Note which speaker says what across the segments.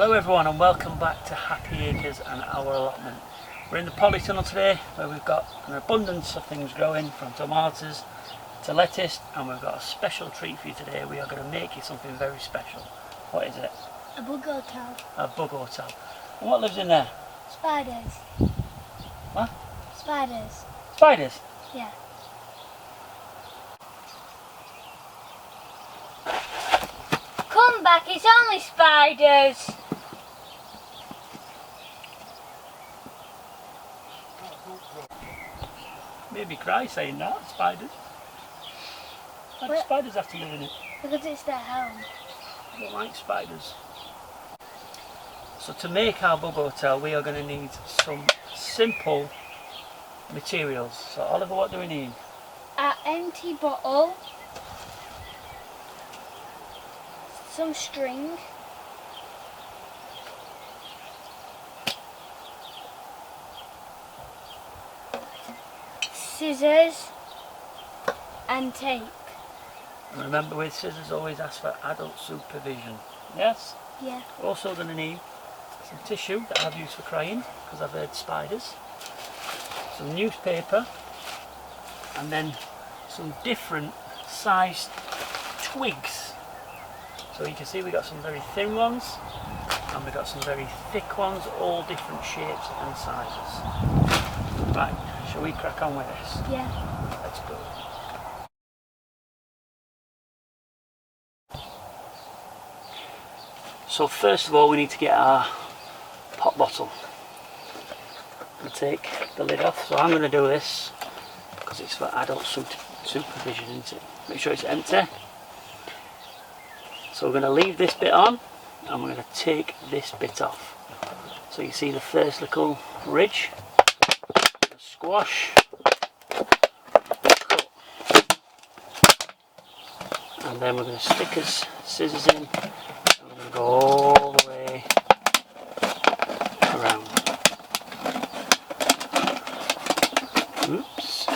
Speaker 1: Hello everyone and welcome back to Happy Acres and Our Allotment. We're in the polytunnel today where we've got an abundance of things growing, from tomatoes to lettuce, and we've got a special treat for you today. We are going to make you something very special. What is it?
Speaker 2: A bug hotel.
Speaker 1: A bug hotel. And what lives in there?
Speaker 2: Spiders.
Speaker 1: What?
Speaker 2: Spiders.
Speaker 1: Spiders?
Speaker 2: Yeah. Come back, it's only spiders.
Speaker 1: Maybe cry saying that, spiders. Why do spiders have to live in it?
Speaker 2: Because it's their home.
Speaker 1: I don't like spiders. So to make our bug hotel we are going to need some simple materials. So Oliver, what do we need?
Speaker 2: An empty bottle. Some string. Scissors. And tape.
Speaker 1: And remember, with scissors always ask for adult supervision. Yes?
Speaker 2: Yeah.
Speaker 1: We're also going to need some tissue that I've used for crying because I've heard spiders, some newspaper, and then some different sized twigs. So you can see we've got some very thin ones and we've got some very thick ones, all different shapes and sizes. Right, shall we crack on with this?
Speaker 2: Yeah.
Speaker 1: Let's go. So first of all we need to get our pop bottle and take the lid off. So I'm going to do this because it's for adult supervision, isn't it? Make sure it's empty. So we're going to leave this bit on and we're going to take this bit off. So you see the first little ridge, squash, cut. And then we're going to stick our scissors in. We're going to go all the way around. Oops.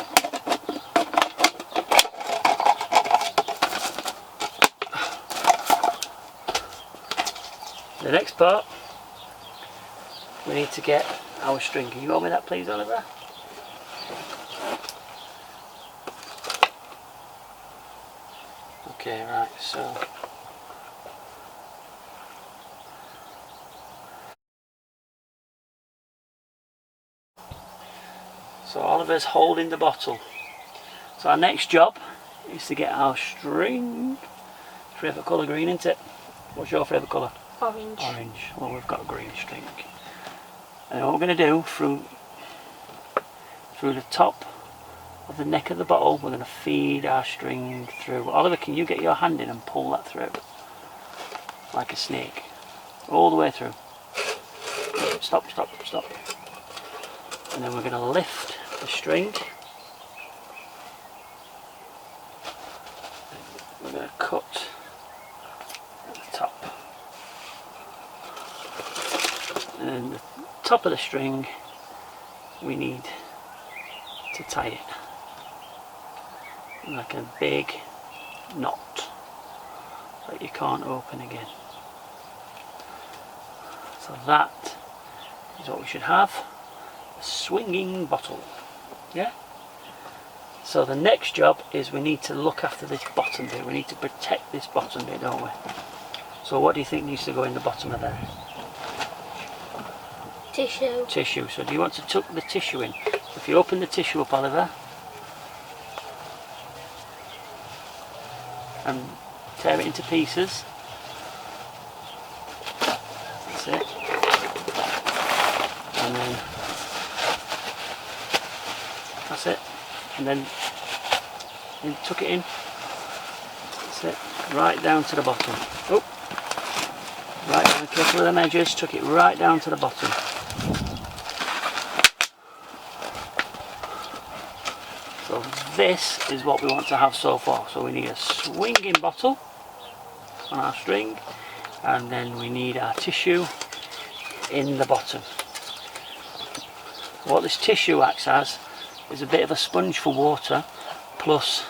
Speaker 1: The next part, we need to get our string. Can you hold me that please, Oliver? Okay, right, so Oliver's holding the bottle. So our next job is to get our string. Favourite colour green, isn't it? What's your favourite colour?
Speaker 2: Orange.
Speaker 1: Orange. Well, we've got a green string. And what we're going to do through the top of the neck of the bottle, we're going to feed our string through. Oliver, can you get your hand in and pull that through? Like a snake. All the way through. Stop, stop, stop. And then we're going to lift the string. We're going to cut at the top. And then the top of the string we need to tie it like a big knot that you can't open again. So that is what we should have. A swinging bottle. Yeah? So the next job is we need to look after this bottom bit. We need to protect this bottom bit, don't we? So what do you think needs to go in the bottom of there?
Speaker 2: Tissue.
Speaker 1: Tissue. So do you want to tuck the tissue in? If you open the tissue up, Oliver, and tear it into pieces. That's it. And then that's it. And then you tuck it in. That's it. Right down to the bottom. Oh, right down. Careful with them edges. Tuck it right down to the bottom. So this is what we want to have so far. So we need a swinging bottle on our string, and then we need our tissue in the bottom. What this tissue acts as is a bit of a sponge for water, plus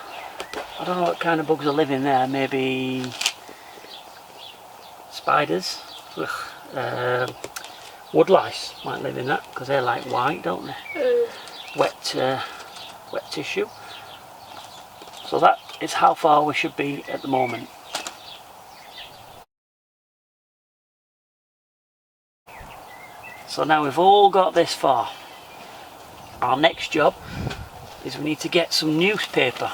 Speaker 1: I don't know what kind of bugs are living there, maybe spiders. Ugh, wood lice might live in that, because they like white, don't they? Wet tissue. So that is how far we should be at the moment. So now we've all got this far. Our next job is we need to get some newspaper.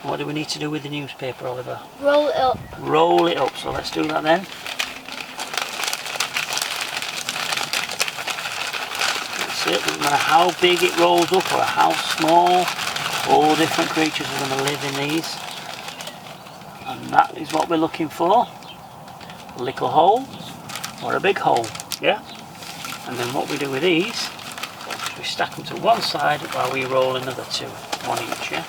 Speaker 1: What do we need to do with the newspaper, Oliver?
Speaker 2: Roll it up.
Speaker 1: Roll it up, so let's do that then. That's it, doesn't matter how big it rolls up or how small, all different creatures are going to live in these. And that is what we're looking for. A little hole or a big hole, yeah? And then what we do with these is we stack them to one side while we roll another two, one each, yeah?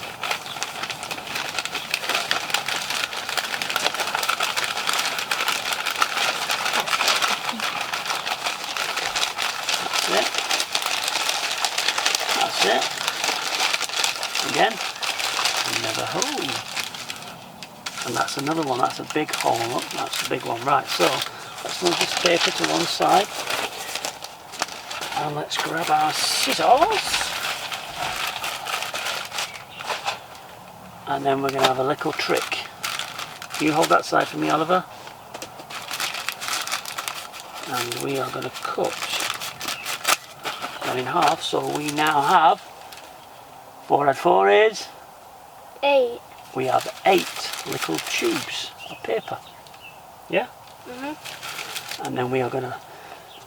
Speaker 1: That's it. Again, another hole. And that's another one, that's a big hole. Look, that's a big one. Right, so let's move this paper to one side. And let's grab our scissors. And then we're going to have a little trick. You hold that side for me, Oliver. And we are going to cut that in half, so we now have 4 add 4 is
Speaker 2: 8.
Speaker 1: We have 8 little tubes of paper. Yeah? And then we are going to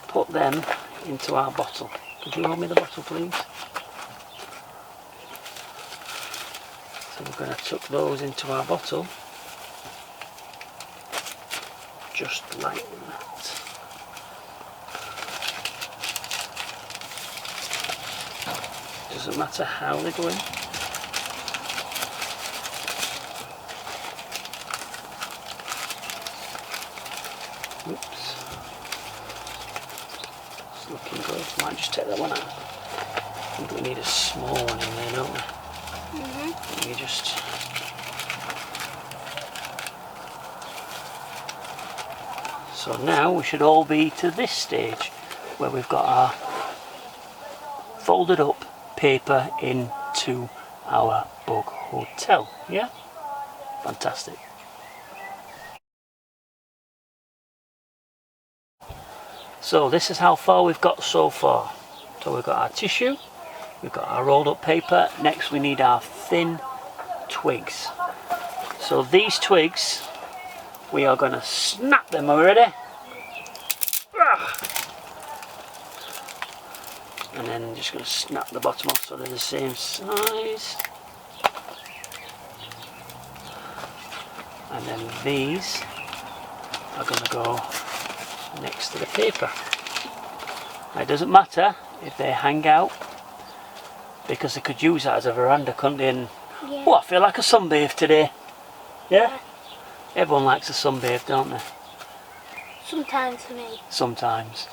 Speaker 1: put them into our bottle. Could you hold me the bottle, please? So we're going to tuck those into our bottle, just like that. Doesn't matter how they go in. Oops. It's looking good. Might just take that one out. I think we need a small one in there, don't we? Let me just... So now we should all be to this stage where we've got our folded up paper into our bug hotel. Yeah? Fantastic. So this is how far we've got so far. So we've got our tissue, we've got our rolled up paper. Next we need our thin twigs. So these twigs, we are going to snap them already. And then just going to snap the bottom off so they're the same size. And then these are going to go next to the paper. Now it doesn't matter if they hang out, because they could use that as a veranda, couldn't they? And,
Speaker 2: yeah.
Speaker 1: Oh, I feel like a sunbathe today. Yeah? Everyone likes a sunbathe, don't they?
Speaker 2: Sometimes for me.
Speaker 1: Sometimes.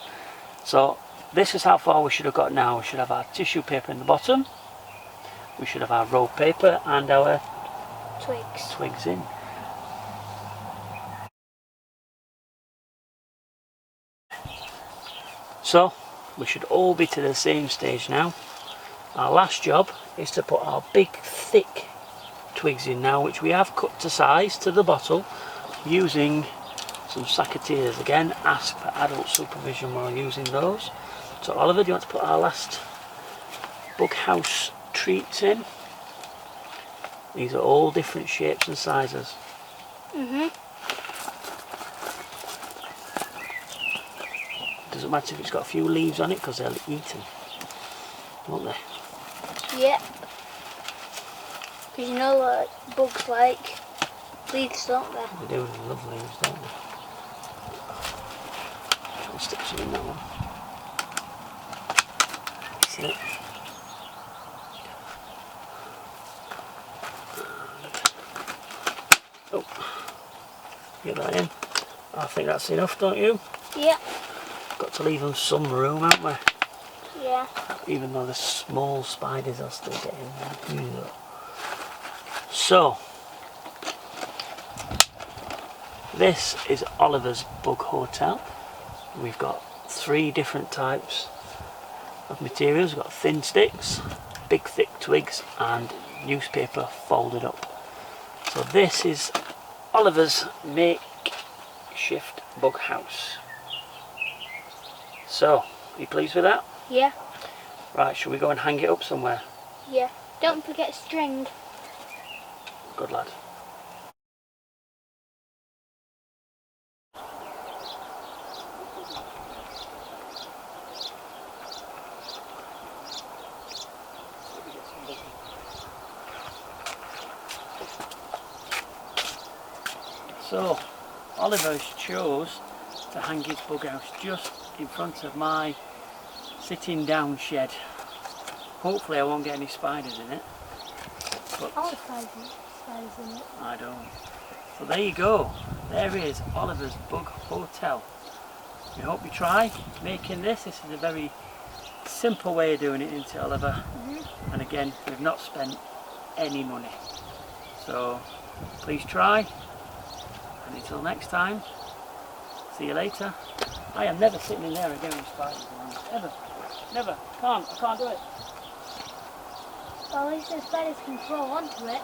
Speaker 1: So this is how far we should have got now. We should have our tissue paper in the bottom. We should have our rolled paper and our twigs in. So we should all be to the same stage now. Our last job is to put our big thick twigs in now, which we have cut to size to the bottle using some secateurs. Again, ask for adult supervision while using those. So Oliver, do you want to put our last bug house treats in? These are all different shapes and sizes. Doesn't matter if it's got a few leaves on it, because they'll eat them, won't they?
Speaker 2: Yeah. Because you know what bugs like leaves, don't they?
Speaker 1: They do, they love leaves, don't they? Try and stick some in that one. That's it. Oh, get that in. I think that's enough, don't you?
Speaker 2: Yeah.
Speaker 1: Got to leave them some room, haven't we?
Speaker 2: Yeah.
Speaker 1: Even though the small spiders are still getting there. So, this is Oliver's bug hotel. We've got 3 different types of materials. We've got thin sticks, big thick twigs and newspaper folded up. So this is Oliver's makeshift bug house. So, are you pleased with that?
Speaker 2: Yeah.
Speaker 1: Right, shall we go and hang it up somewhere?
Speaker 2: Yeah. Don't forget string.
Speaker 1: Good lad. So, Oliver chose to hang his bug house just in front of my sitting down shed. Hopefully I won't get any spiders in it. But
Speaker 2: I want spiders in it.
Speaker 1: I don't. So there you go. There is Oliver's Bug Hotel. We hope you try making this. This is a very simple way of doing it, isn't it, Oliver? And again, we've not spent any money. So please try. And until next time, see you later. I am never sitting in there again with spiders around. Ever. Never. I can't do it.
Speaker 2: Well, at least the spiders can crawl onto it.